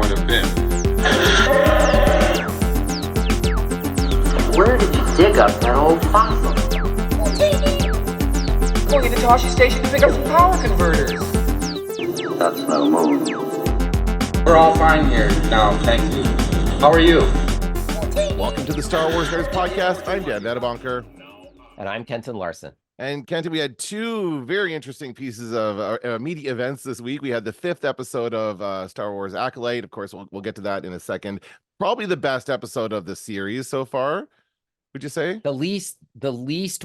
would have been. Where did you dig up that old fossil? Going to Toshi Station to pick up some power converters. That's no move. We're all fine here now, thank you. How are you? Welcome to the Star Wars Nerds Podcast. I'm Dan Dadabonker. And I'm Kenton Larson. And Kenton, we had two very interesting pieces of media events this week. We had the 5th episode of Star Wars Acolyte. Of course, we'll get to that in a second. Probably the best episode of the series so far, would you say? The least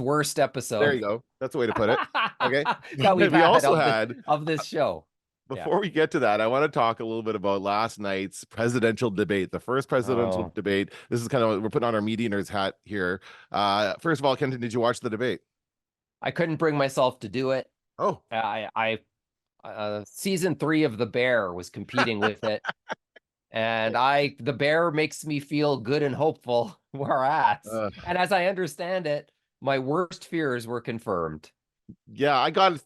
worst episode. There you go. That's the way to put it. Okay. that we also had of this show. Before we get to that, I want to talk a little bit about last night's presidential debate, the first presidential debate. This is kind of, we're putting on our media nerds hat here. First of all, Kenton, did you watch the debate? I couldn't bring myself to do it. Oh, I season 3 of The Bear was competing with it. And The Bear makes me feel good and hopeful, whereas, and as I understand it, my worst fears were confirmed. Yeah, I got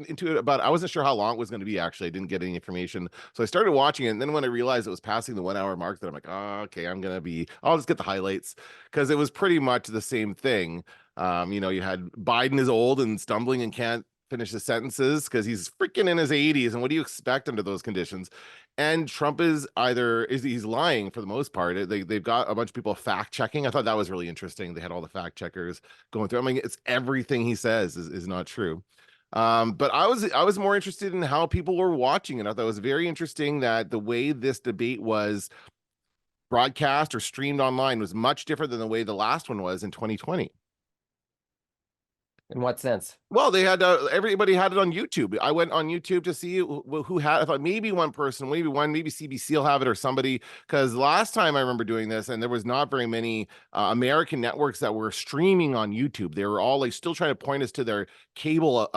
into it I wasn't sure how long it was going to be, actually. I didn't get any information. So I started watching it, and then when I realized it was passing the 1 hour mark, then I'm like, oh, okay, I'll just get the highlights, because it was pretty much the same thing. You had Biden is old and stumbling and can't finish his sentences because he's freaking in his 80s, and what do you expect under those conditions? And Trump he's lying for the most part. They've got a bunch of people fact checking. I thought that was really interesting. They had all the fact checkers going through. I mean, it's everything he says is not true. But I was more interested in how people were watching it. I thought it was very interesting that the way this debate was broadcast or streamed online was much different than the way the last one was in 2020. In what sense? Well, they had everybody had it on YouTube. I went on YouTube to see who had. I thought maybe one person, maybe CBC will have it or somebody. Because last time I remember doing this, and there was not very many American networks that were streaming on YouTube. They were all still trying to point us to their cable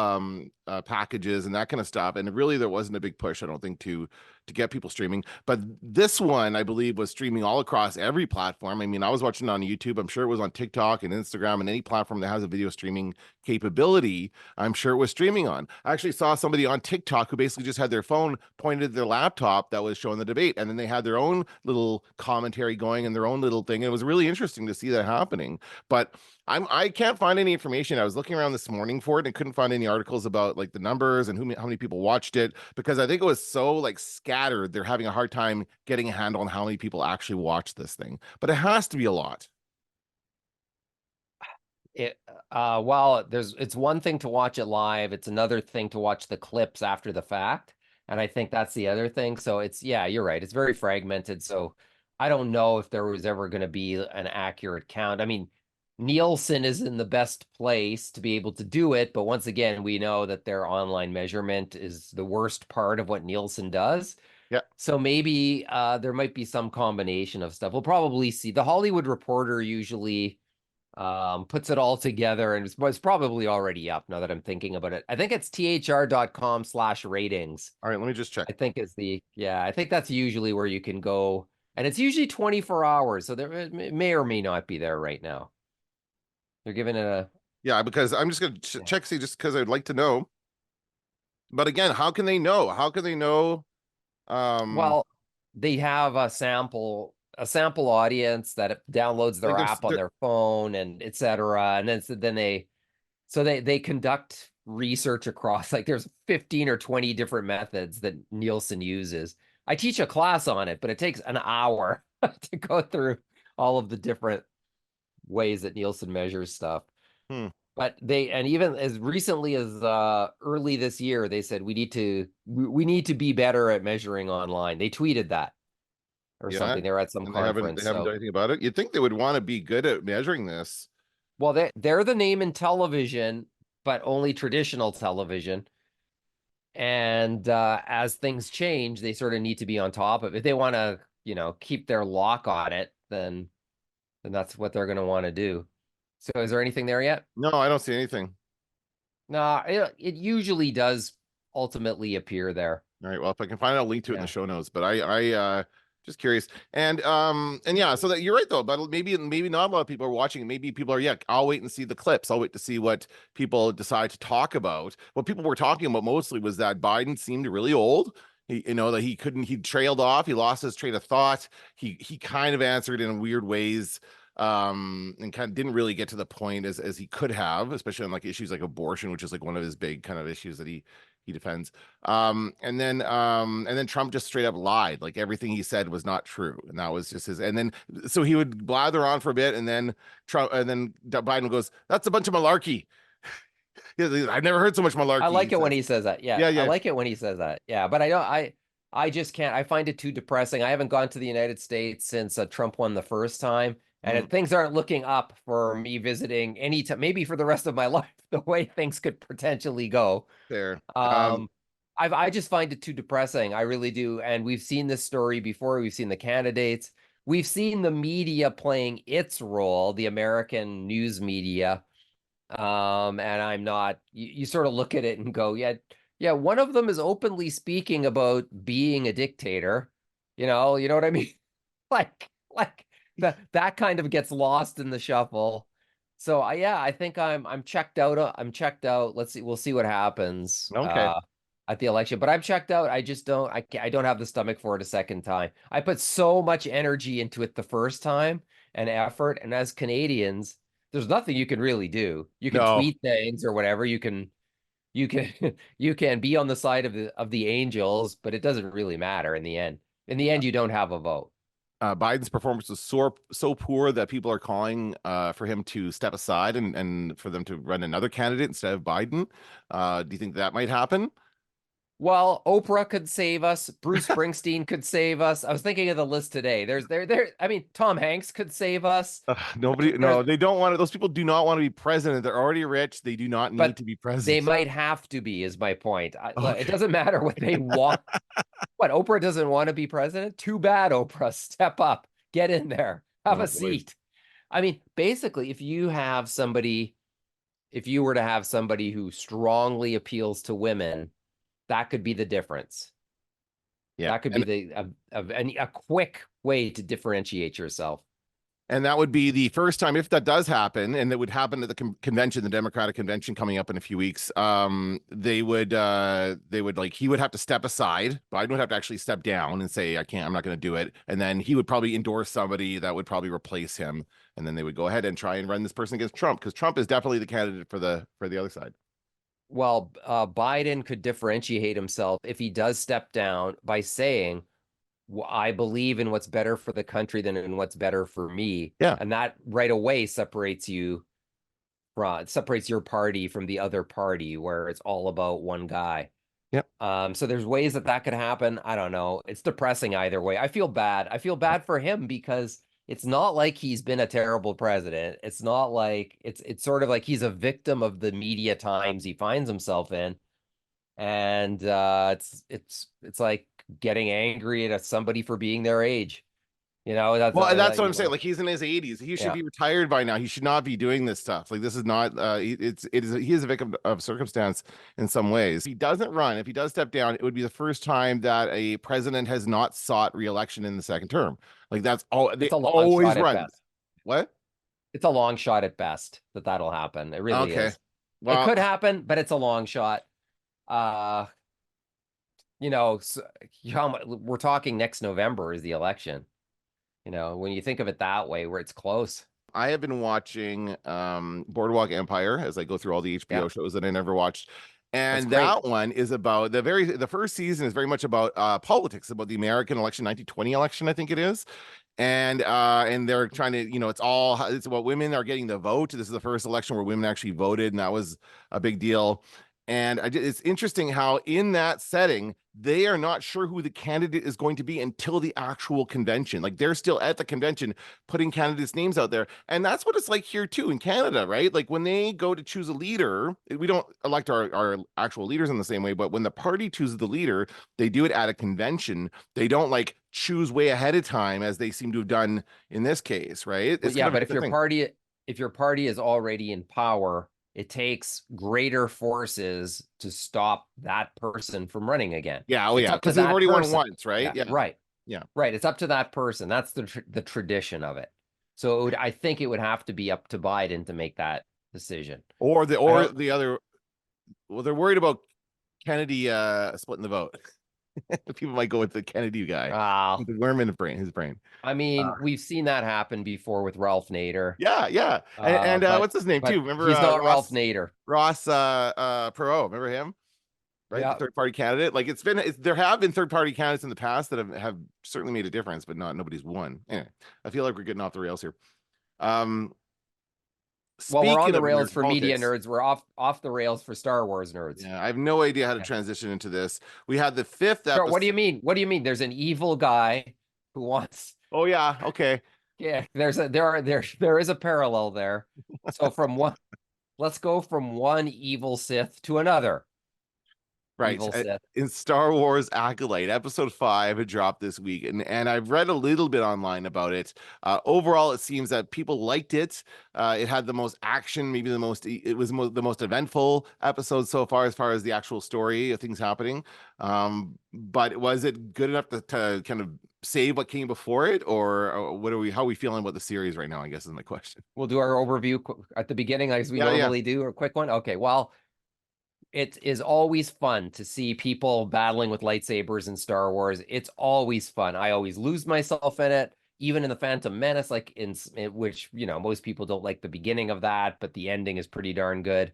packages and that kind of stuff. And really, there wasn't a big push, I don't think, to get people streaming. But this one, I believe, was streaming all across every platform. I mean, I was watching it on YouTube. I'm sure it was on TikTok and Instagram and any platform that has a video streaming capability. I'm sure it was streaming on. I actually saw somebody on TikTok who basically just had their phone pointed at their laptop that was showing the debate, and then they had their own little commentary going and their own little thing. And it was really interesting to see that happening. But I can't find any information. I was looking around this morning for it and couldn't find any articles about the numbers and how many people watched it, because I think it was so scattered. They're having a hard time getting a handle on how many people actually watch this thing. But it has to be a lot. It's one thing to watch it live. It's another thing to watch the clips after the fact. And I think that's the other thing. So you're right. It's very fragmented. So I don't know if there was ever going to be an accurate count. I mean, Nielsen is in the best place to be able to do it. But once again, we know that their online measurement is the worst part of what Nielsen does. Yeah. So maybe there might be some combination of stuff. We'll probably see. The Hollywood Reporter usually puts it all together, and it's probably already up now that I'm thinking about it. I think it's thr.com/ratings. All right, let me just check. I think I think that's usually where you can go, and it's usually 24 hours. So it may or may not be there right now. They're giving it a... Yeah, because I'm just going to check, see, just because I'd like to know. But again, how can they know? How can they know? Well, they have a sample audience that downloads their app on their phone and etc. And then they conduct research across, there's 15 or 20 different methods that Nielsen uses. I teach a class on it, but it takes an hour to go through all of the different ways that Nielsen measures stuff. But even as recently as early this year, they said we need to be better at measuring online. They tweeted that or something. They were at some conference. They haven't done anything about it. You'd think they would want to be good at measuring this. Well, they're the name in television, but only traditional television. And as things change, they sort of need to be on top of it. If they want to, keep their lock on it, then that's what they're going to want to do. So is there anything there yet? No, I don't see anything. No, it usually does ultimately appear there. All right. Well, if I can find a link to it in the show notes, but I just curious. And yeah, so that you're right though, but maybe not a lot of people are watching. Maybe people are, I'll wait and see the clips. I'll wait to see what people decide to talk about. What people were talking about mostly was that Biden seemed really old. That he couldn't, he trailed off, he lost his train of thought. He kind of answered in weird ways, and kind of didn't really get to the point as he could have, especially on like issues like abortion, which is like one of his big kind of issues that he defends. And then Trump just straight up lied. Like everything he said was not true. And that was just his, and then so he would blather on for a bit, and then Biden goes, "That's a bunch of malarkey." I've never heard so much malarkey. I like it when he says that. Yeah, yeah. I like it when he says that. Yeah, but I just can't. I find it too depressing. I haven't gone to the United States since Trump won the first time, and things aren't looking up for me visiting any time. Maybe for the rest of my life, the way things could potentially go. There. I just find it too depressing. I really do. And we've seen this story before. We've seen the candidates. We've seen the media playing its role, the American news media. And I'm not, you sort of look at it and go, yeah, one of them is openly speaking about being a dictator. You know what I mean? like that kind of gets lost in the shuffle. So I think I'm checked out. I'm checked out. Let's see. We'll see what happens. Okay. At the election, but I'm checked out. I just don't. I don't have the stomach for it a second time. I put so much energy into it the first time and effort, and as Canadians, there's nothing you can really do. You can tweet things or whatever. You can you can be on the side of the angels, but it doesn't really matter in the end. In the end, you don't have a vote. Biden's performance was so poor that people are calling for him to step aside and for them to run another candidate instead of Biden. Do you think that might happen? Well, Oprah could save us. Bruce Springsteen could save us. I was thinking of the list today. I mean, Tom Hanks could save us. Nobody, no, they don't want to. Those people do not want to be president. They're already rich. They do not need to be president. They might have to be, is my point. Okay. It doesn't matter what they want. What, Oprah doesn't want to be president? Too bad, Oprah. Step up. Get in there. Have a seat. I mean, basically, if you were to have somebody who strongly appeals to women, that could be the difference. Yeah, that could be a quick way to differentiate yourself. And that would be the first time, if that does happen, and it would happen at the convention, the Democratic convention coming up in a few weeks. He would have to step aside. Biden would have to actually step down and say, I'm not going to do it. And then he would probably endorse somebody that would probably replace him. And then they would go ahead and try and run this person against Trump, because Trump is definitely the candidate for the other side. Well, Biden could differentiate himself if he does step down by saying, I believe in what's better for the country than in what's better for me. Yeah. And that right away separates your party from the other party, where it's all about one guy. Yep. So there's ways that could happen. I don't know. It's depressing either way. I feel bad. I feel bad for him, because it's not like he's been a terrible president. It's not like it's sort of like he's a victim of the media times he finds himself in. And it's like getting angry at somebody for being their age. That's what I'm saying. Like, he's in his 80s. He should be retired by now. He should not be doing this stuff. Like, this is not he is a victim of circumstance in some ways. If he doesn't run, if he does step down, it would be the first time that a president has not sought re-election in the second term. Like, that's all they always run. What? It's a long shot at best that'll happen. It really is. Well, it could happen, but it's a long shot. So, we're talking next November is the election. When you think of it that way, where it's close. I have been watching Boardwalk Empire as I go through all the HBO shows that I never watched. And that one is about the first season is very much about politics, about the American election, 1920 election, I think it is. And they're trying to, it's about women are getting the vote. This is the first election where women actually voted, and that was a big deal. And it's interesting how in that setting, they are not sure who the candidate is going to be until the actual convention. Like, they're still at the convention putting candidates' names out there. And that's what it's like here too in Canada, right? Like, when they go to choose a leader, we don't elect our actual leaders in the same way, but when the party chooses the leader, they do it at a convention. They don't like choose way ahead of time as they seem to have done in this case, right? But if your party is already in power, it takes greater forces to stop that person from running again. Yeah, because they've already won once, right? Yeah, right. Yeah, right. It's up to that person. That's the tradition of it. So I think it would have to be up to Biden to make that decision. Or the other. Well, they're worried about Kennedy splitting the vote. People might go with the Kennedy guy, Ah, with the worm in his brain. I mean, we've seen that happen before with Ralph Nader. Yeah, yeah. And But what's his name too? Remember he's not Ralph Nader. Ross Perot, remember him? Right? The Yeah. third party candidate. Like there have been third party candidates in the past that have certainly made a difference, but nobody's won. Anyway, I feel like we're getting off the rails here. Well, we're on Speaking the of rails for media politics, nerds. We're off the rails for Star Wars nerds. yeah, I have no idea how to Yeah. transition into this. We had the fifth Sure, episode. what do you mean? What do you mean? There's an evil guy who wants. Oh yeah, okay. Yeah, there is a parallel there. So let's go from one evil Sith to another Right. evil Sith. In Star Wars Acolyte, episode 5 had dropped this week, and I've read a little bit online about it. Overall, it seems that people liked it. It had the most action, maybe the most eventful episode so far as the actual story of things happening. But was it good enough to kind of save what came before it, or how are we feeling about the series right now, I guess is my question. We'll do our overview at the beginning as we normally do, a quick one. Okay, well, it is always fun to see people battling with lightsabers in Star Wars. It's always fun. I always lose myself in it, even in the Phantom Menace, like in which, most people don't like the beginning of that, but the ending is pretty darn good.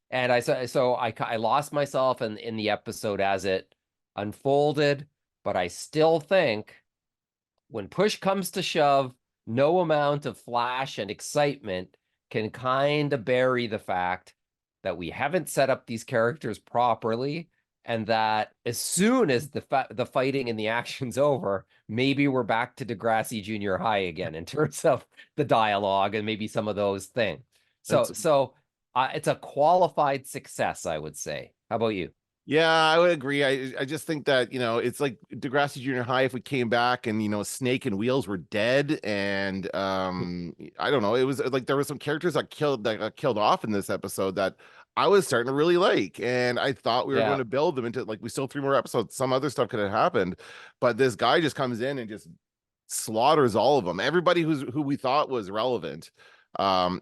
And I lost myself in the episode as it unfolded, but I still think when push comes to shove, no amount of flash and excitement can kind of bury the fact that we haven't set up these characters properly, and that as soon as the fighting and the action's over, maybe we're back to Degrassi Junior High again in terms of the dialogue and maybe some of those things. So it's a qualified success, I would say. How about you? Yeah, I would agree. I just think that, it's like Degrassi Junior High if we came back and, Snake and Wheels were dead. And I don't know. It was like there were some characters that got killed off in this episode that I was starting to really like. And I thought we were going to build them into, like, we still have 3 more episodes. Some other stuff could have happened. But this guy just comes in and just slaughters all of them. Everybody who we thought was relevant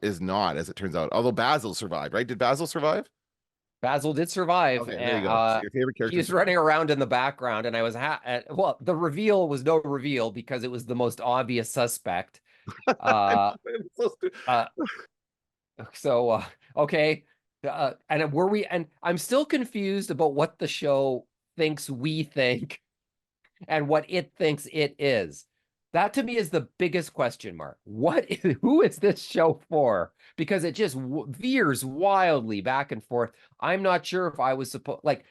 is not, as it turns out. Although Bazil survived, right? Did Bazil survive? Bazil did survive. Okay, there you go. So your favorite character. He's running around in the background, and I was well. The reveal was no reveal because it was the most obvious suspect. Okay, and I'm still confused about what the show thinks we think, and what it thinks it is. That to me is the biggest question mark. Who is this show for? Because it just veers wildly back and forth. I'm not sure if I was supposed, like,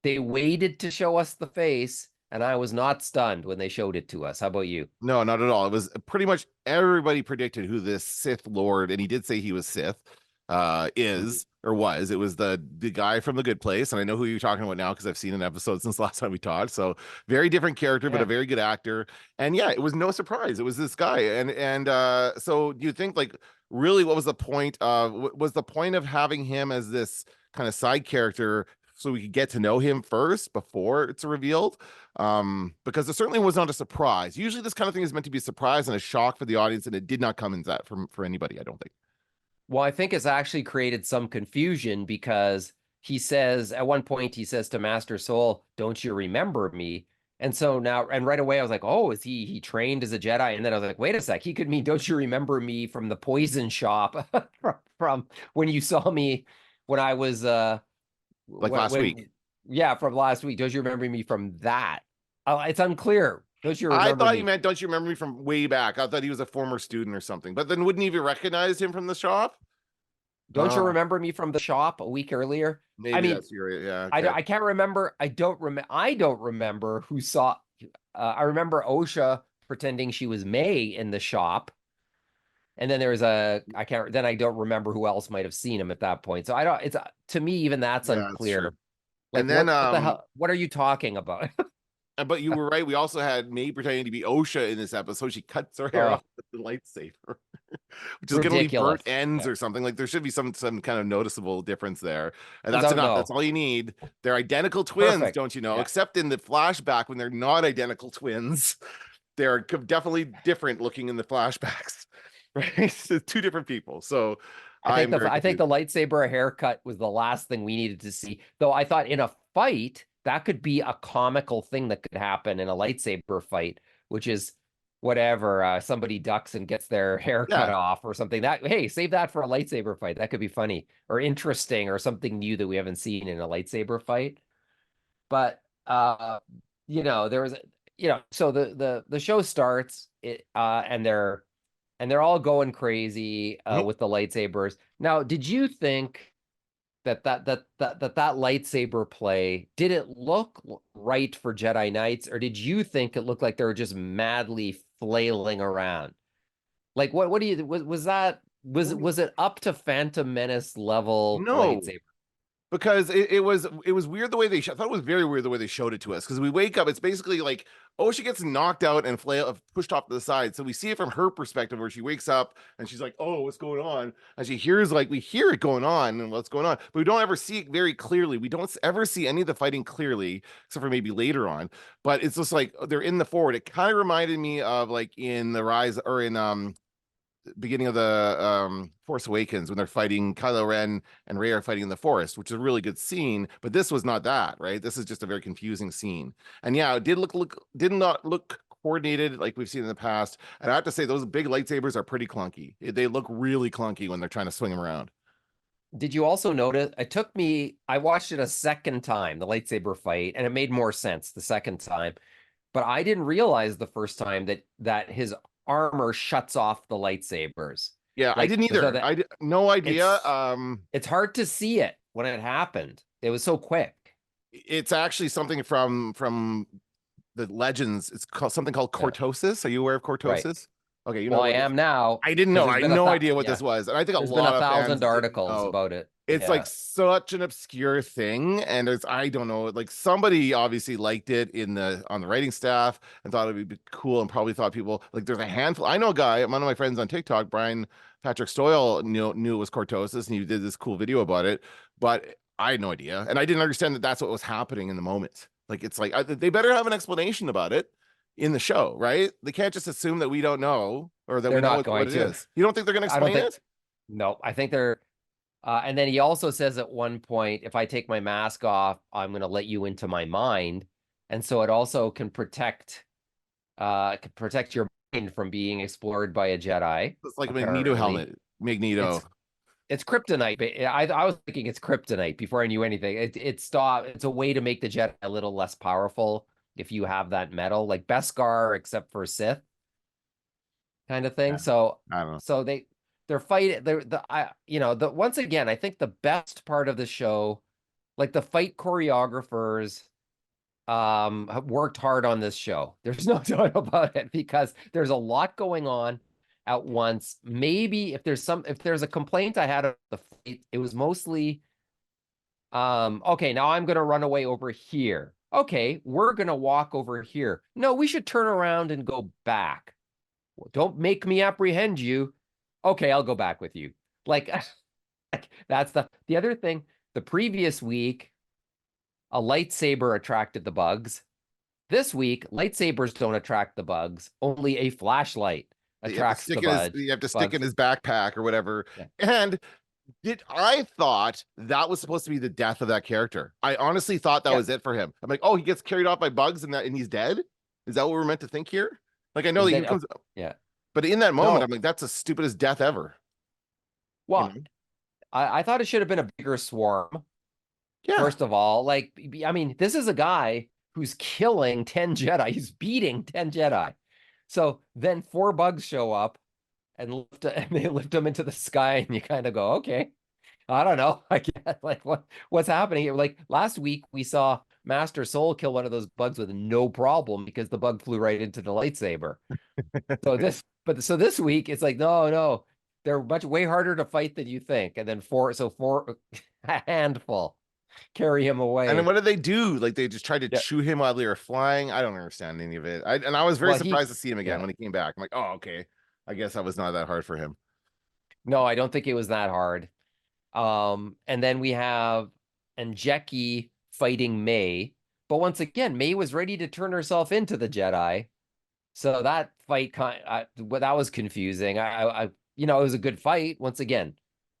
they waited to show us the face, and I was not stunned when they showed it to us. How about you? No, not at all. It was pretty much everybody predicted who this Sith Lord, and he did say he was Sith, is or was. It was the guy from The Good Place, and I know who you're talking about now because I've seen an episode since the last time we talked. So very different character, but a very good actor. And yeah, it was no surprise. It was this guy. And so do you think, like, really what was the point of having him as this kind of side character so we could get to know him first before it's revealed? Because it certainly was not a surprise. Usually this kind of thing is meant to be a surprise and a shock for the audience, and it did not come in that for anybody, I don't think. Well, I think it's actually created some confusion because he says at one point, he says to Master Soul, "Don't you remember me?" And so now, and right away I was like, oh, is he trained as a Jedi? And then I was like, wait a sec, he could mean, don't you remember me from the poison shop from when you saw me when I was last week. Yeah, from last week. Don't you remember me from that? It's unclear. Don't you remember I thought me? you meant, don't you remember me from way back? I thought he was a former student or something. But then wouldn't he have recognized him from the shop? Don't you remember me from the shop a week earlier? Maybe I mean, that's your, yeah. Okay. I can't remember. I don't remember who saw. I remember Osha pretending she was May in the shop, and then there was I can't. Then I don't remember who else might have seen him at that point. So I don't. It's to me even that's unclear. That's like, and then what the hell? What are you talking about? But you were right. We also had May pretending to be Osha in this episode. She cuts her hair off with the lightsaber, which is going to leave burnt ends or something. Like, there should be some kind of noticeable difference there. And that's enough. That's all you need. They're identical twins, don't you know? Yeah. Except in the flashback when they're not identical twins. They're definitely different looking in the flashbacks. Right? It's 2 different people. So I think the lightsaber haircut was the last thing we needed to see. Though I thought in a fight that could be a comical thing that could happen in a lightsaber fight, which is whatever, somebody ducks and gets their hair cut off or something. That, hey, save that for a lightsaber fight. That could be funny or interesting or something new that we haven't seen in a lightsaber fight. But there was, so the show starts, and they're all going crazy with the lightsabers. Now, did you think that lightsaber play, did it look right for Jedi Knights, or did you think it looked like they were just madly flailing around? Like, what do you, was it up to Phantom Menace level lightsaber? Because it was weird the way they I thought it was very weird the way they showed it to us, because we wake up, it's basically like, oh, she gets knocked out and pushed off to the side, so we see it from her perspective where she wakes up and she's like, oh, what's going on, and she hears, like, we hear it going on and what's going on, but we don't ever see it very clearly. We don't ever see any of the fighting clearly except for maybe later on, but it's just like they're in the forward. It kind of reminded me of like in the Rise, or in beginning of the Force Awakens, when they're fighting, Kylo Ren and Rey are fighting in the forest, which is a really good scene, but this was not that, right? This is just a very confusing scene. And yeah, it did not look coordinated like we've seen in the past. And I have to say, those big lightsabers are pretty clunky. They look really clunky when they're trying to swing them around. Did you also notice, I watched it a second time, the lightsaber fight, and it made more sense the second time, but I didn't realize the first time that his armor shuts off the lightsabers. Yeah, like, I didn't either. So I no idea. It's hard to see it when it happened. It was so quick. It's actually something from the legends. It's something called cortosis. Are you aware of cortosis? Right. Okay, you know. Well, I am now. I didn't know. I had no idea what this was, and I think there's been 1,000 articles about it. It's like such an obscure thing, and I don't know, like somebody obviously liked it on the writing staff and thought it'd be cool, and probably thought people, like, there's a handful. I know a guy, one of my friends on TikTok, Brian Patrick Stoyle, knew it was cortosis, and he did this cool video about it, but I had no idea, and I didn't understand that that's what was happening in the moment. Like, it's like they better have an explanation about it in the show, right? They can't just assume that we don't know, or that they're we know not going what it to. is. You don't think they're going to explain it? No, I think they're. And then he also says at one point, if I take my mask off, I'm going to let you into my mind. And so it also can protect your mind from being explored by a Jedi. It's like a Magneto helmet. Magneto. It's kryptonite. I was thinking it's kryptonite before I knew anything. It's a way to make the Jedi a little less powerful if you have that metal, like Beskar, except for Sith kind of thing. Yeah, so I don't know. So they're fighting. Once again, I think the best part of the show, like the fight choreographers, have worked hard on this show. There's no doubt about it, because there's a lot going on at once. Maybe if there's a complaint I had of the fight, it was mostly, okay, now I'm going to run away over here. Okay, we're going to walk over here. No, we should turn around and go back. Well, don't make me apprehend you. Okay, I'll go back with you. Like, that's the other thing. The previous week, a lightsaber attracted the bugs. This week, lightsabers don't attract the bugs. Only a flashlight attracts the bugs. You have to stick in his backpack or whatever. Yeah. And I thought that was supposed to be the death of that character. I honestly thought that was it for him. I'm like, oh, he gets carried off by bugs and he's dead? Is that what we're meant to think here? Like, I know that he comes... Yeah. But in that moment, I'm like, that's the stupidest death ever. Well, I thought it should have been a bigger swarm. Yeah. First of all, like, I mean, this is a guy who's killing 10 Jedi. He's beating 10 Jedi. So then 4 bugs show up and they lift him into the sky, and you kind of go, okay, I don't know. I get, like, what's happening here? Like, last week we saw Master Soul kill one of those bugs with no problem because the bug flew right into the lightsaber. So this week it's like, no, they're way harder to fight than you think. And then four a handful carry him away. And then what did they do? Like, they just tried to chew him while they were flying. I don't understand any of it. I was very surprised to see him again when he came back. I'm like, oh, okay. I guess that was not that hard for him. No, I don't think it was that hard. And then we have Anjeki fighting May. But once again, May was ready to turn herself into the Jedi. So that fight, that was confusing. It was a good fight. Once again,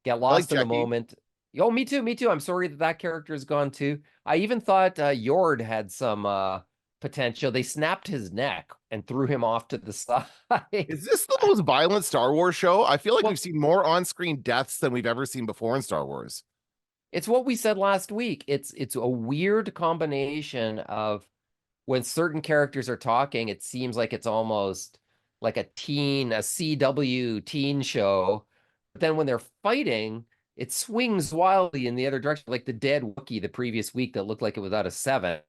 get lost in the moment. Oh, me too. Me too. I'm sorry that that character is gone too. I even thought Yord had some potential. They snapped his neck and threw him off to the side. Is this the most violent Star Wars show? I feel like Well, we've seen more on-screen deaths than we've ever seen before in Star Wars. it's what we said last week. It's a weird combination of when certain characters are talking, it seems like it's almost like a CW teen show. But then when they're fighting, it swings wildly in the other direction, like the dead Wookiee the previous week that looked like it was out of seven.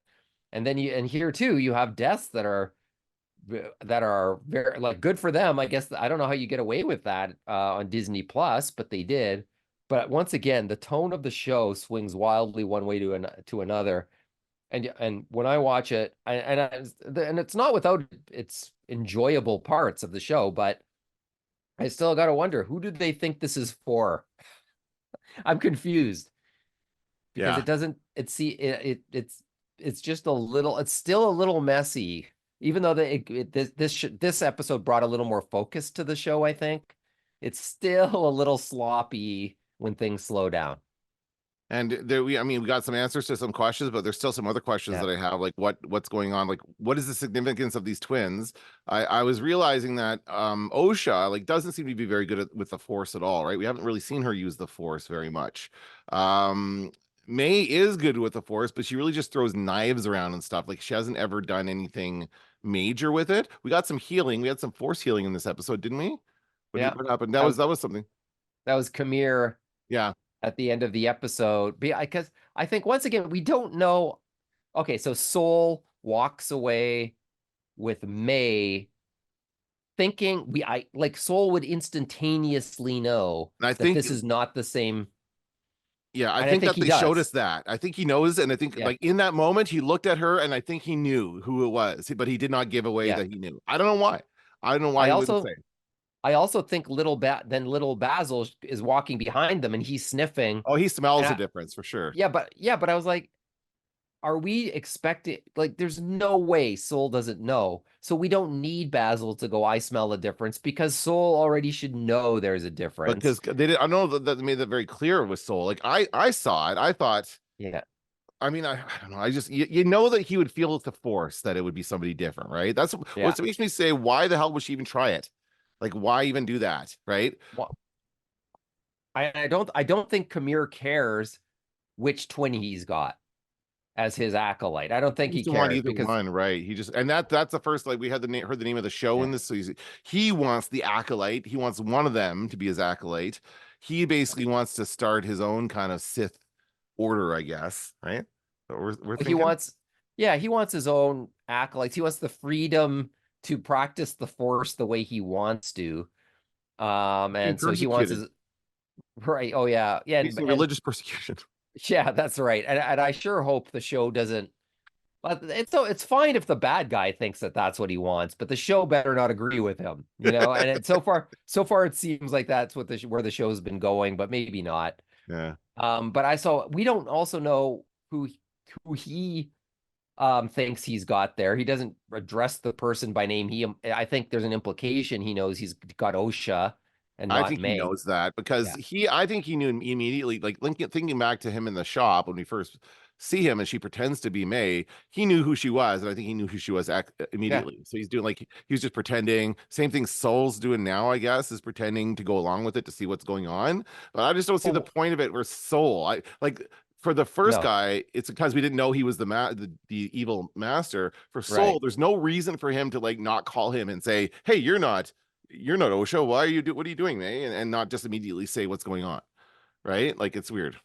And then and here too, you have deaths that are very like good for them. I guess I don't know how you get away with that on Disney Plus, but they did. But once again, the tone of the show swings wildly one way to another. And when I watch it, and it's not without its enjoyable parts of the show, but I still got to wonder, who do they think this is for? I'm confused because Yeah. it doesn't. It's just a little. It's still a little messy, even though this episode brought a little more focus to the show. I think it's still a little sloppy when things slow down. And I mean, we got some answers to some questions, but there's still some other questions Yeah. that I have, like what's going on? Like, what is the significance of these twins? I was realizing that Osha like doesn't seem to be very good with the Force at all, right? We haven't really seen her use the Force very much. May is good with the Force, but she really just throws knives around and stuff. Like she hasn't ever done anything major with it. We got some healing. We had some Force healing in this episode, didn't we? Yeah. What happened? That was something. That was Kamir Yeah. at the end of the episode because I think once again we don't know. Okay, so Soul walks away with May thinking I like Soul would instantaneously know And I that think this is not the same. Yeah, I And I think think that he they showed does. us that. I think he knows, and I think Yeah. like in that moment he looked at her, and I think he knew who it was, but he did not give away Yeah. that he knew. I don't know why. I don't know why I he wouldn't also say. I also think little Basil is walking behind them and he's sniffing. Oh, he smells the And difference for sure. but I was like, are we expecting like there's no way Soul doesn't know. So we don't need Basil to go, I smell a difference because Soul already should know there's a difference. Because they did. I know that they made that very clear with Soul. Like I saw it. I thought. Yeah. I mean, I don't know. I just you know that he would feel with the Force that it would be somebody different, right? That's Yeah. what makes me say, why the hell would she even try it? Like, why even do that, right? Well, I don't think Kamir cares which twin he's got as his acolyte. I don't think He he doesn't want cares either because one, right? He just and that's the first like we had heard the name of the show yeah. in this. So he wants the acolyte. He wants one of them to be his acolyte. He basically wants to start his own kind of Sith order, I guess, right? So we're He thinking. wants he wants his own acolytes. He wants the freedom to practice the force the way he wants to. Being And so he wants persecuted, his right. Oh yeah. Yeah, facing and religious persecution. yeah, that's right. And I sure hope the show doesn't. But it's fine if the bad guy thinks that that's what he wants, but the show better not agree with him, you know. And so far it seems like that's what where the show's been going, but maybe not. Yeah, But we don't also know who he thinks he's got there. He doesn't address the person by name. I think there's an implication he knows he's got Osha and I not think he May. knows that because Yeah. I think he knew immediately, like thinking back to him in the shop when we first see him and she pretends to be May, he knew who she was, and I think he knew who she was Yeah. immediately. So he's doing like he was just pretending. Same thing Soul's doing now, I guess, is pretending to go along with it to see what's going on. But I just don't see the Well, point of it. Where Soul, I like for the first no, guy, it's because we didn't know he was the evil master. For Soul, right. there's no reason for him to like not call him and say, "Hey, you're not Osha. Why are what are you doing, May?" And not just immediately say what's going on, right? Like it's weird.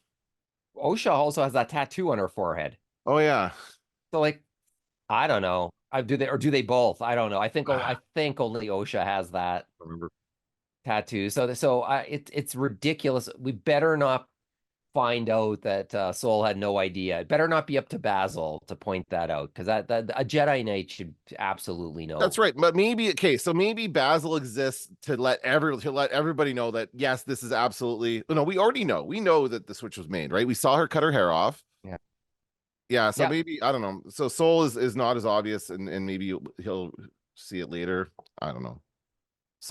Osha also has that tattoo on her forehead. Oh yeah. So like, I don't know. Do they both? I don't know. I I think only Osha has that remember. tattoo. It's ridiculous. We better not find out that Soul had no idea. It better not be up to Basil to point that out because that a Jedi Knight should absolutely That's know. right. But maybe okay, so maybe Basil exists to let everybody know that yes, this is absolutely no, we already know. We know that the switch was made, right? We saw her cut her hair off. Yeah. Yeah, so Yeah. maybe I don't know. So Soul is not as obvious and maybe he'll see it later. I don't know.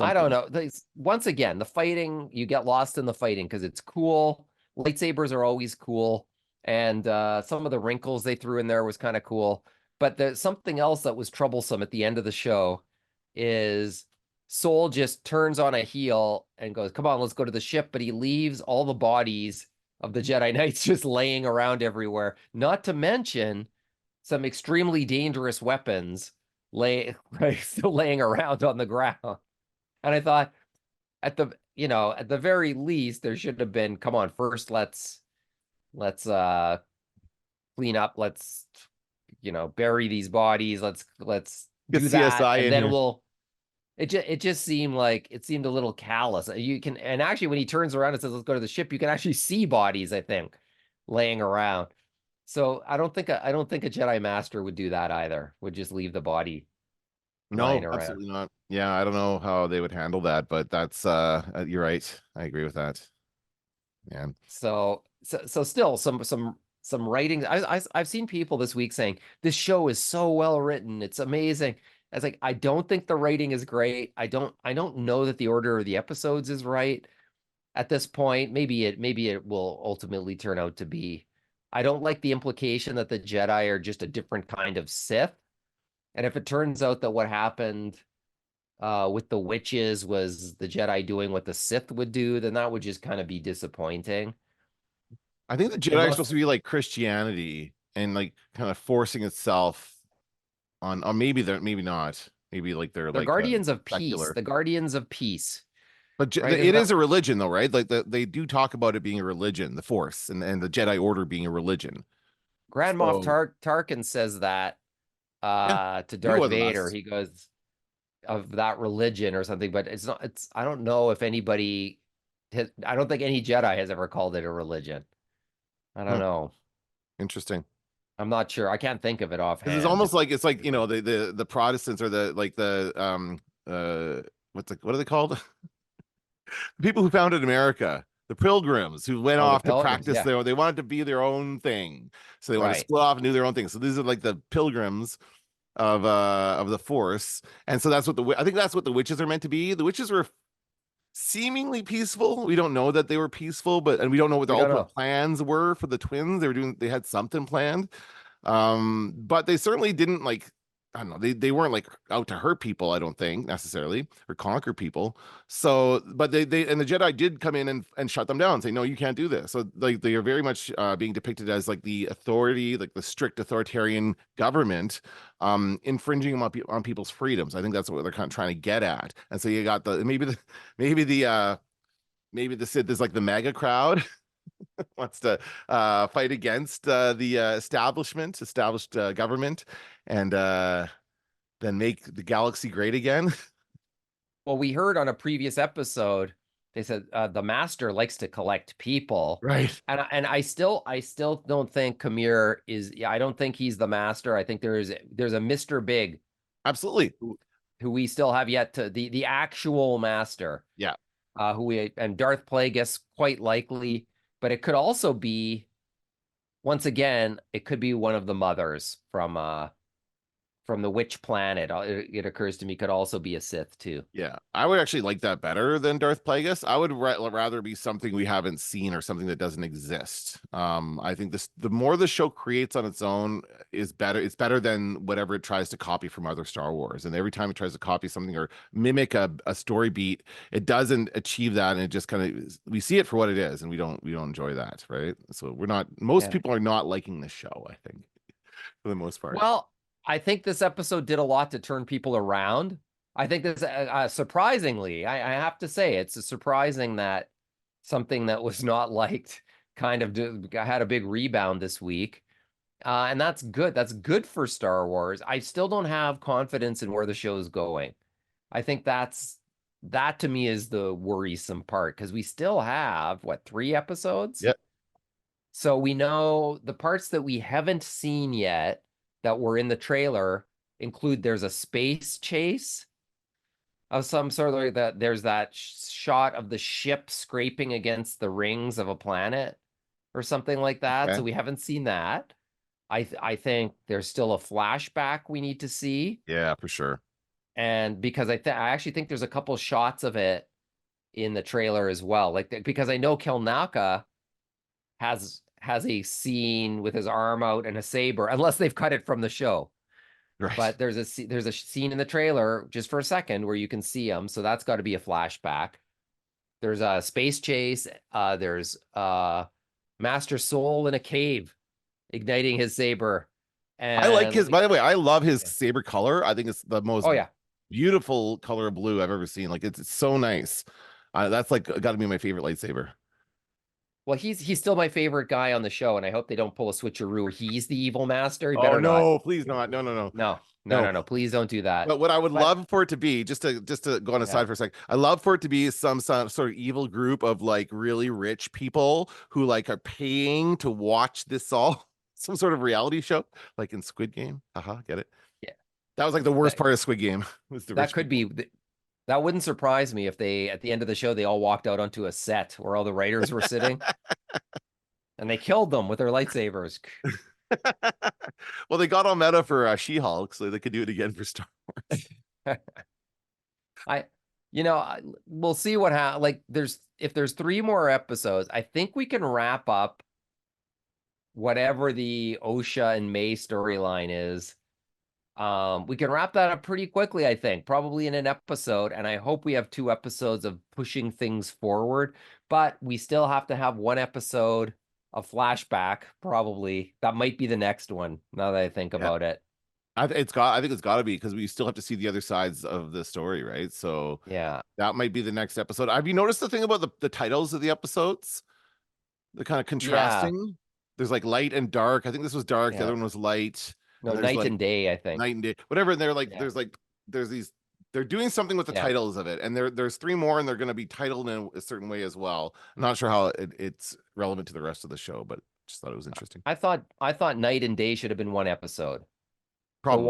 I don't Something. know. Once again, the fighting, you get lost in the fighting because it's cool. lightsabers are always cool, and some of the wrinkles they threw in there was kind of cool. But there's something else that was troublesome at the end of the show is Soul just turns on a heel and goes, "Come on, let's go to the ship," but he leaves all the bodies of the Jedi Knights just laying around everywhere. Not to mention some extremely dangerous weapons still laying around on the ground. And I thought at the very least there should have been, come on, first let's clean up, let's bury these bodies, let's Get do that, CSI and in then here. it just seemed a little callous. And actually when he turns around and says, "Let's go to the ship," you can actually see bodies, I think, laying around. So I don't think a Jedi Master would do that either. Would just leave the body lying No, around. absolutely not. Yeah, I don't know how they would handle that, but that's you're right. I agree with that. Man. So still some writing. I've seen people this week saying this show is so well written, it's amazing. I was like, I don't think the writing is great. I don't know that the order of the episodes is right at this point. Maybe it will ultimately turn out to be. I don't like the implication that the Jedi are just a different kind of Sith. And if it turns out that what happened with the witches was the Jedi doing what the Sith would do, then that would just kind of be disappointing. I think the Jedi are supposed to be like Christianity and like kind of forcing itself on, or maybe they're maybe not. Maybe like they're like guardians of peace. secular. The guardians of peace. But Right? it is a religion, though, right? Like they do talk about it being a religion, the Force and the Jedi Order being a religion. Grand Moff So Tarkin says that yeah, to he Darth wasn't Vader. us. He goes of that religion or something, but it's not. I don't know if anybody I don't think any Jedi has ever called it a religion. I don't Hmm, know. interesting. I'm not sure. I can't think of it Because it's offhand. almost like it's like the Protestants or the like the what are they called? The people who founded America, the Pilgrims who went Oh, the off to Pilgrims. practice Yeah, they wanted to be their own thing, so they wanted to right. split off and do their own thing. So these are like the Pilgrims of the Force, and so that's what I think that's what the witches are meant to be. The witches were seemingly peaceful. We don't know that they were peaceful, and we don't know what We their don't ultimate know. plans were for the twins. They had something planned. But they certainly didn't like, I don't know, they weren't like out to hurt people, I don't think necessarily, or conquer people. So, but they and the Jedi did come in and shut them down, say, no, you can't do this. So like they are very much being depicted as like the authority, like the strict authoritarian government, infringing on people's freedoms. I think that's what they're kind of trying to get at. And so you got maybe the Sith is like the MAGA crowd wants to fight against the established government, and then make the galaxy great again. Well, we heard on a previous episode, they said the master likes to collect people. Right. And I still don't think Kamir is. Yeah, I don't think he's the master. I think there's a Mr. Big Absolutely. who we still have yet to the actual master. Yeah. And Darth Plagueis quite likely, but it could also be, once again, it could be one of the mothers from the witch planet. It occurs to me could also be a Sith too. Yeah, I would actually like that better than Darth Plagueis. I would rather be something we haven't seen or something that doesn't exist. I think the more the show creates on its own is better. It's better than whatever it tries to copy from other Star Wars. And every time it tries to copy something or mimic a story beat, it doesn't achieve that, and it just kind of, we see it for what it is, and we don't enjoy that, right? So we're not. Most people are not liking the show, I think, for the most part. Well, I think this episode did a lot to turn people around. I think this, surprisingly, I have to say, it's surprising that something that was not liked kind of had a big rebound this week. And that's good. That's good for Star Wars. I still don't have confidence in where the show is going. I think that to me is the worrisome part, because we still have, what, 3 episodes? Yep. So we know the parts that we haven't seen yet that were in the trailer include there's a space chase of some sort, like that. There's that shot of the ship scraping against the rings of a planet or something like that. Okay. So we haven't seen that. I think there's still a flashback we need to see. Yeah, for sure. And because I actually think there's a couple shots of it in the trailer as well. Like, because I know Kelnaka has a scene with his arm out and a saber, unless they've cut it from the show. Right. But there's a scene in the trailer just for a second where you can see him, so that's got to be a flashback. There's a space chase. There's Master Soul in a cave, igniting his saber. And I like his. By the way, I love his Yeah. saber color. I think it's the most Oh yeah. beautiful color of blue I've ever seen. Like it's so nice. That's like got to be my favorite lightsaber. Well, he's still my favorite guy on the show, and I hope they don't pull a switcheroo. He's the evil master. He Oh better not. no, please not. No, no, no. No. Please don't do that. But what I would But love for it to be, just to go on a Yeah. side for a sec, I love for it to be some sort of evil group of like really rich people who like are paying to watch this all, some sort of reality show, like in Squid Game. Get it? Yeah. That was like the worst That- part of Squid Game. Was the that rich could people. be. That wouldn't surprise me if they, at the end of the show, they all walked out onto a set where all the writers were sitting, and they killed them with their lightsabers. Well, they got all meta for She-Hulk, so they could do it again for Star Wars. We'll see what happens. Like, if there's 3 more episodes, I think we can wrap up whatever the Osha and May storyline is. We can wrap that up pretty quickly, I think, probably in an episode. And I hope we have 2 episodes of pushing things forward, but we still have to have 1 episode of flashback. Probably that might be the next one. Now that I think about it. I think it's got to be, because we still have to see the other sides of the story, right? So Yeah, that might be the next episode. Have you noticed the thing about the titles of the episodes? The kind of contrasting. There's like light and dark. I think this was dark. Yeah. The other one was light. No, And there's night like and day, I think. night and day, whatever. And they're like, Yeah. there's these. They're doing something with the Yeah. titles of it, and there's 3 more, and they're going to be titled in a certain way as well. I'm not sure how it's relevant to the rest of the show, but just thought it was interesting. I thought night and day should have been 1 episode. Probably.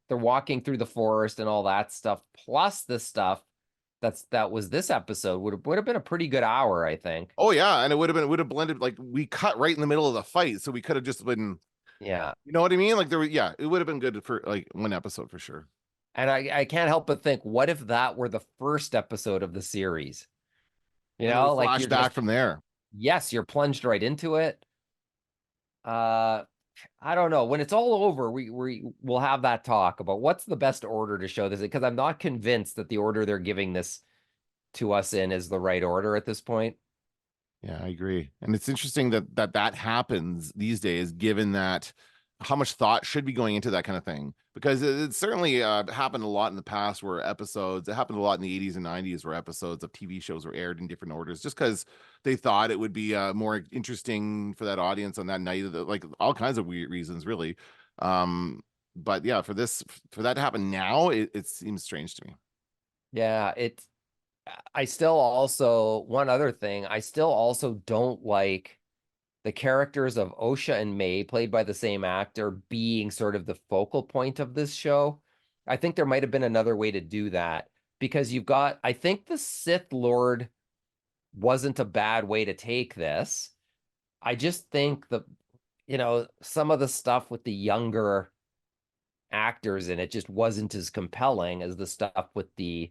They're walking through the forest and all that stuff, plus the stuff that was this episode would have been a pretty good hour, I think. Oh yeah, and it would have blended. Like we cut right in the middle of the fight, so we could have just been. Yeah. You know what I mean? Like it would have been good for like 1 episode for sure. And I can't help but think, what if that were the first episode of the series? You know, like flash you're back just, from there. yes, you're plunged right into it. I don't know. When it's all over, we'll have that talk about what's the best order to show this, because I'm not convinced that the order they're giving this to us in is the right order at this point. Yeah, I agree. And it's interesting that happens these days, given that how much thought should be going into that kind of thing, because it certainly happened a lot in the past where it happened a lot in the 80s and 90s where episodes of TV shows were aired in different orders just because they thought it would be more interesting for that audience on that night, like all kinds of weird reasons, really. But yeah, for that to happen now, it seems strange to me. Yeah, I still also, one other thing, I still also don't like the characters of Osha and May, played by the same actor, being sort of the focal point of this show. I think there might have been another way to do that, because I think the Sith Lord wasn't a bad way to take this. I just think some of the stuff with the younger actors in it just wasn't as compelling as the stuff with the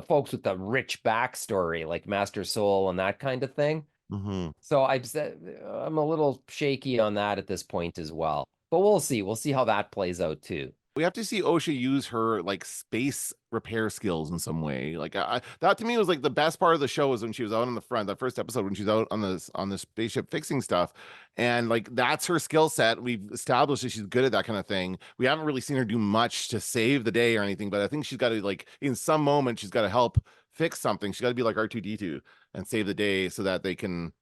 folks with the rich backstory, like Master Soul and that kind of thing. Mm-hmm. So I'm a little shaky on that at this point as well. But we'll see. We'll see how that plays out too. We have to see Osha use her like space repair skills in some way. Like that to me was like the best part of the show, was when she was out on the front, that first episode when she's out on the spaceship fixing stuff, and like that's her skill set. We've established that she's good at that kind of thing. We haven't really seen her do much to save the day or anything, but I think she's got to, like, in some moment she's got to help fix something. She's got to be like R2-D2 and save the day so that they can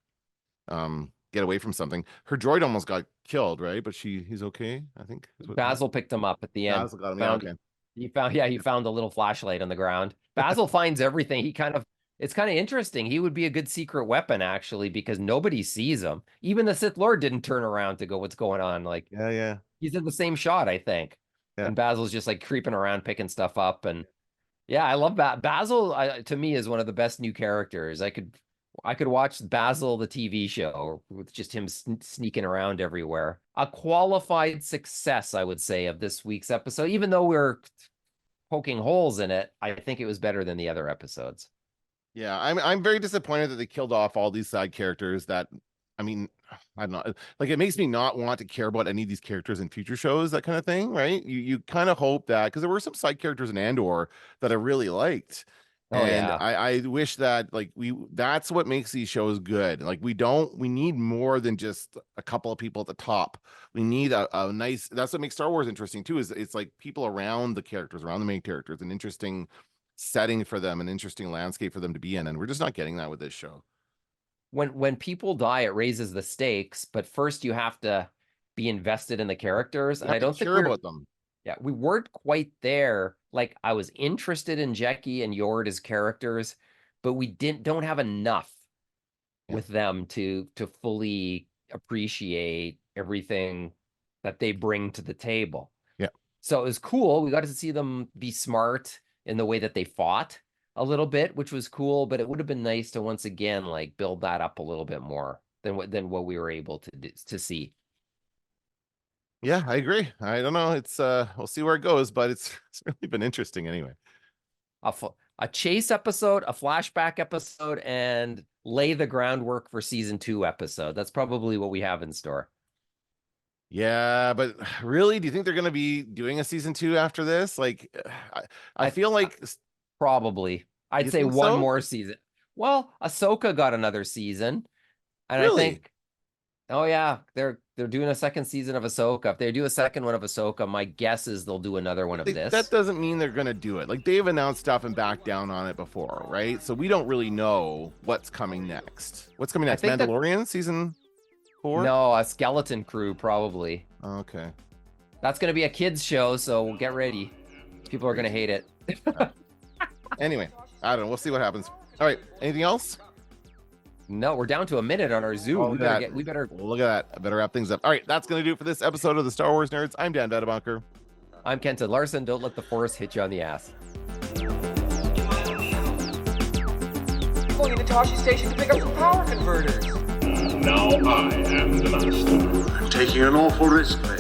get away from something. Her droid almost got killed, right? But he's okay, I think. Basil picked him up at the end. Basil got him. Yeah, okay. He found a little flashlight on the ground. Basil finds everything. It's kind of interesting. He would be a good secret weapon, actually, because nobody sees him. Even the Sith Lord didn't turn around to go, what's going on? Like, yeah. He's in the same shot, I think. Yeah. And Basil's just like creeping around, picking stuff up. And yeah, I love that. Basil, to me, is one of the best new characters. I could watch Bazil, the TV show, with just him sneaking around everywhere. A qualified success, I would say, of this week's episode. Even though we're poking holes in it, I think it was better than the other episodes. Yeah, I'm very disappointed that they killed off all these side characters that I mean, I don't know. Like, it makes me not want to care about any of these characters in future shows, that kind of thing, right? You kind of hope that, because there were some side characters in Andor that I really liked. Oh And yeah. I wish that, like, that's what makes these shows good. Like, we need more than just a couple of people at the top. We need a nice, that's what makes Star Wars interesting too, is it's like people around the characters, around the main characters, an interesting setting for them, an interesting landscape for them to be in. And we're just not getting that with this show. When people die, it raises the stakes, but first you have to be invested in the characters. And I don't think care about them. Yeah, we weren't quite there. Like, I was interested in Jackie and Yord as characters, but we don't have enough with them to fully appreciate everything that they bring to the table. Yeah. So it was cool. We got to see them be smart in the way that they fought a little bit, which was cool, but it would have been nice to once again like build that up a little bit more than what we were able to see. Yeah, I agree. I don't know. It's we'll see where it goes, but it's really been interesting anyway. A chase episode, a flashback episode, and lay the groundwork for season 2 episode. That's probably what we have in store. Yeah, but really, do you think they're going to be doing a season 2 after this? Like, I feel like probably. I'd say one more season. Well, Ahsoka got another season, and really? I think, oh yeah, they're doing a second season of Ahsoka. If they do a second one of Ahsoka, my guess is they'll do another one of this. That doesn't mean they're going to do it. Like, they've announced stuff and backed down on it before, right? So we don't really know what's coming next. What's coming next? Mandalorian season 4? No, a Skeleton Crew probably. Okay. That's going to be a kids show, so get ready. People are going to hate it. Anyway, I don't know. We'll see what happens. All right. Anything else? No, we're down to a minute on our Zoom. Oh, we better look at that. I better wrap things up. All right, that's going to do it for this episode of the Star Wars Nerds. I'm Dan Vedabunker. I'm Kenton Larson. Don't let the Force hit you on the ass. Going to Toshi Station to pick up some power converters. Now I am the master. I'm taking an awful risk there.